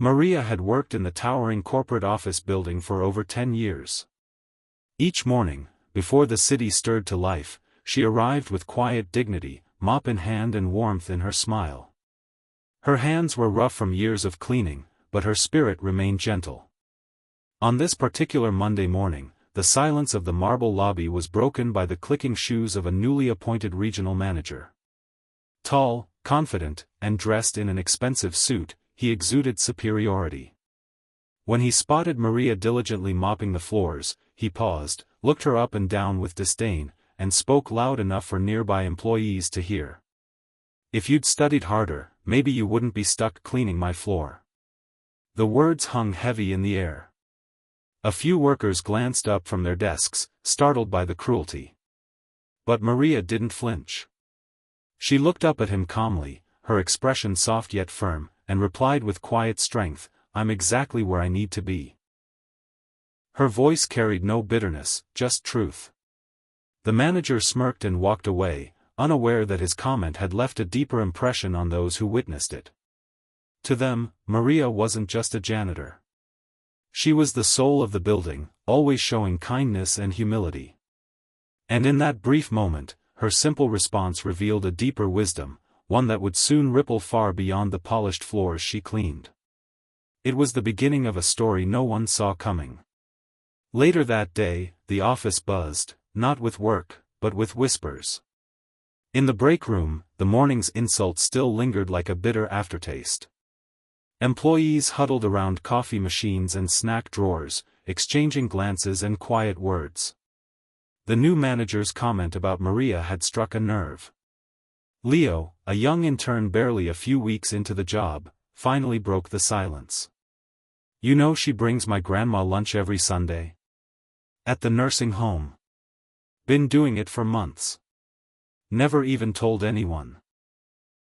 Maria had worked in the towering corporate office building for over 10 years. Each morning, before the city stirred to life, she arrived with quiet dignity, mop in hand and warmth in her smile. Her hands were rough from years of cleaning, but her spirit remained gentle. On this particular Monday morning, the silence of the marble lobby was broken by the clicking shoes of a newly appointed regional manager. Tall, confident, and dressed in an expensive suit, he exuded superiority. When he spotted Maria diligently mopping the floors, he paused, looked her up and down with disdain, and spoke loud enough for nearby employees to hear. "If you'd studied harder, maybe you wouldn't be stuck cleaning my floor." The words hung heavy in the air. A few workers glanced up from their desks, startled by the cruelty. But Maria didn't flinch. She looked up at him calmly, her expression soft yet firm, and replied with quiet strength, "I'm exactly where I need to be." Her voice carried no bitterness, just truth. The manager smirked and walked away, unaware that his comment had left a deeper impression on those who witnessed it. To them, Maria wasn't just a janitor. She was the soul of the building, always showing kindness and humility. And in that brief moment, her simple response revealed a deeper wisdom, one that would soon ripple far beyond the polished floors she cleaned. It was the beginning of a story no one saw coming. Later that day, the office buzzed, not with work, but with whispers. In the break room, the morning's insult still lingered like a bitter aftertaste. Employees huddled around coffee machines and snack drawers, exchanging glances and quiet words. The new manager's comment about Maria had struck a nerve. Leo, a young intern barely a few weeks into the job, finally broke the silence. "You know she brings my grandma lunch every Sunday? At the nursing home. Been doing it for months. Never even told anyone."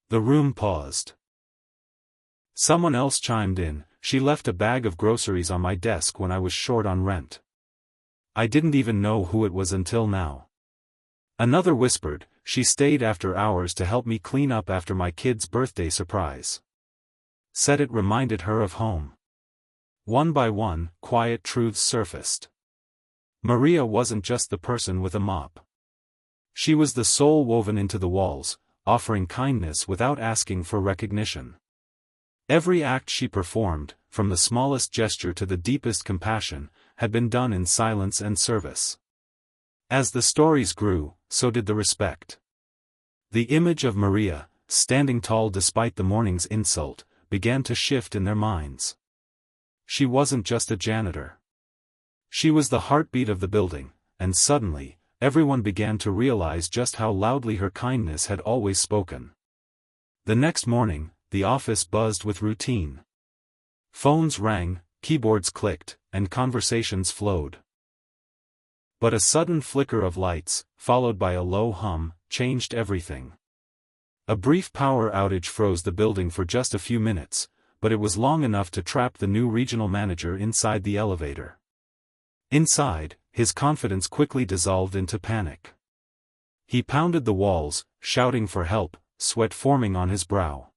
The room paused. Someone else chimed in, "She left a bag of groceries on my desk when I was short on rent. I didn't even know who it was until now." Another whispered, "She stayed after hours to help me clean up after my kid's birthday surprise. Said it reminded her of home." One by one, quiet truths surfaced. Maria wasn't just the person with a mop. She was the soul woven into the walls, offering kindness without asking for recognition. Every act she performed, from the smallest gesture to the deepest compassion, had been done in silence and service. As the stories grew, so did the respect. The image of Maria, standing tall despite the morning's insult, began to shift in their minds. She wasn't just a janitor. She was the heartbeat of the building, and suddenly, everyone began to realize just how loudly her kindness had always spoken. The next morning, the office buzzed with routine. Phones rang, keyboards clicked, and conversations flowed. But a sudden flicker of lights, followed by a low hum, changed everything. A brief power outage froze the building for just a few minutes, but it was long enough to trap the new regional manager inside the elevator. Inside, his confidence quickly dissolved into panic. He pounded the walls, shouting for help, sweat forming on his brow.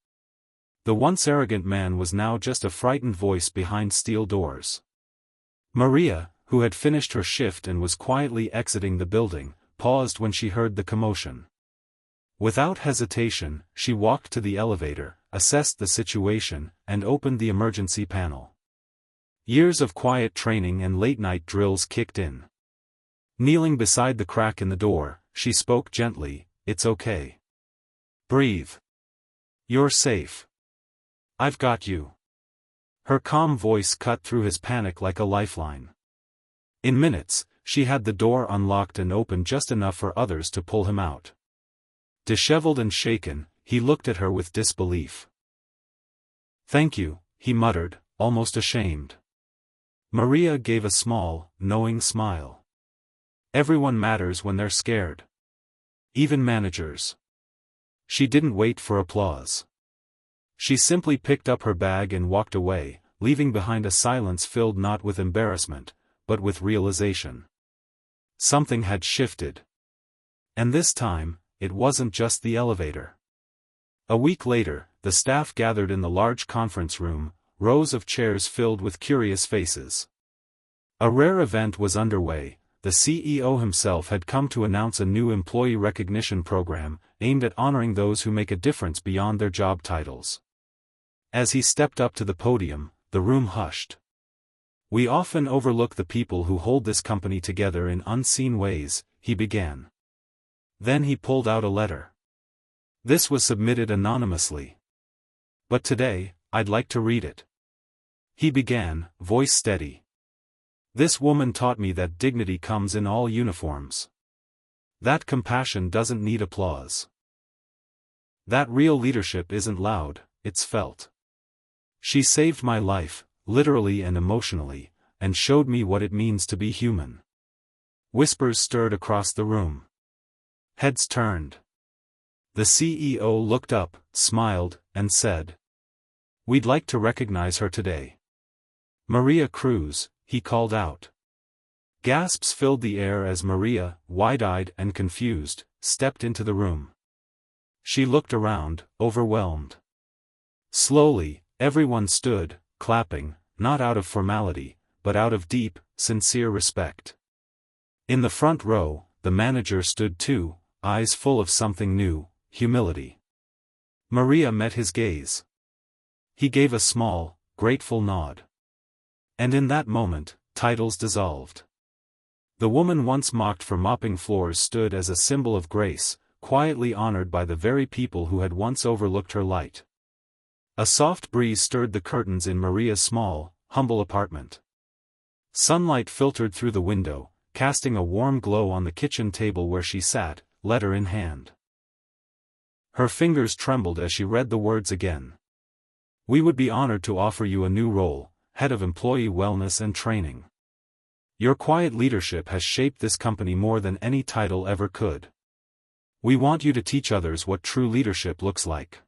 The once arrogant man was now just a frightened voice behind steel doors. Maria, who had finished her shift and was quietly exiting the building, paused when she heard the commotion. Without hesitation, she walked to the elevator, assessed the situation, and opened the emergency panel. Years of quiet training and late-night drills kicked in. Kneeling beside the crack in the door, she spoke gently, "It's okay. Breathe. You're safe. I've got you." Her calm voice cut through his panic like a lifeline. In minutes, she had the door unlocked and open just enough for others to pull him out. Disheveled and shaken, he looked at her with disbelief. "Thank you," he muttered, almost ashamed. Maria gave a small, knowing smile. Everyone matters when they're scared. Even managers. She didn't wait for applause. She simply picked up her bag and walked away, leaving behind a silence filled not with embarrassment, but with realization. Something had shifted. And this time, it wasn't just the elevator. A week later, the staff gathered in the large conference room, rows of chairs filled with curious faces. A rare event was underway. The CEO himself had come to announce a new employee recognition program, aimed at honoring those who make a difference beyond their job titles. As he stepped up to the podium, the room hushed. "We often overlook the people who hold this company together in unseen ways," he began. Then he pulled out a letter. This was submitted anonymously. "But today, I'd like to read it," he began, voice steady. "This woman taught me that dignity comes in all uniforms. That compassion doesn't need applause. That real leadership isn't loud, it's felt. She saved my life, literally and emotionally, and showed me what it means to be human." Whispers stirred across the room. Heads turned. The CEO looked up, smiled, and said, "We'd like to recognize her today. Maria Cruz," he called out. Gasps filled the air as Maria, wide-eyed and confused, stepped into the room. She looked around, overwhelmed. Slowly, everyone stood, clapping, not out of formality, but out of deep, sincere respect. In the front row, the manager stood too, eyes full of something new, humility. Maria met his gaze. He gave a small, grateful nod. And in that moment, titles dissolved. The woman once mocked for mopping floors stood as a symbol of grace, quietly honored by the very people who had once overlooked her light. A soft breeze stirred the curtains in Maria's small, humble apartment. Sunlight filtered through the window, casting a warm glow on the kitchen table where she sat, letter in hand. Her fingers trembled as she read the words again. "We would be honored to offer you a new role, Head of Employee Wellness and Training. Your quiet leadership has shaped this company more than any title ever could. We want you to teach others what true leadership looks like."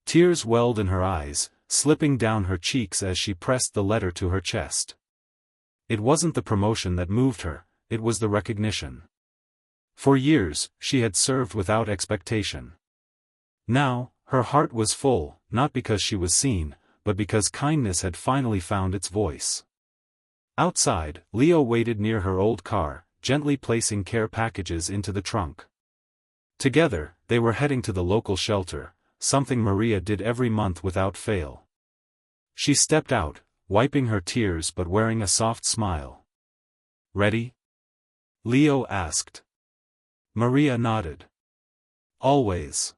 Tears welled in her eyes, slipping down her cheeks as she pressed the letter to her chest. It wasn't the promotion that moved her, it was the recognition. For years, she had served without expectation. Now, her heart was full, not because she was seen, but because kindness had finally found its voice. Outside, Leo waited near her old car, gently placing care packages into the trunk. Together, they were heading to the local shelter, something Maria did every month without fail. She stepped out, wiping her tears but wearing a soft smile. "Ready?" Leo asked. Maria nodded. "Always."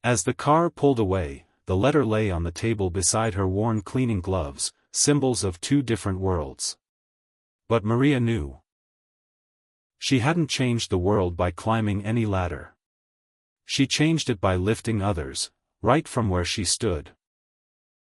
As the car pulled away, the letter lay on the table beside her worn cleaning gloves, symbols of two different worlds. But Maria knew. She hadn't changed the world by climbing any ladder. She changed it by lifting others, right from where she stood.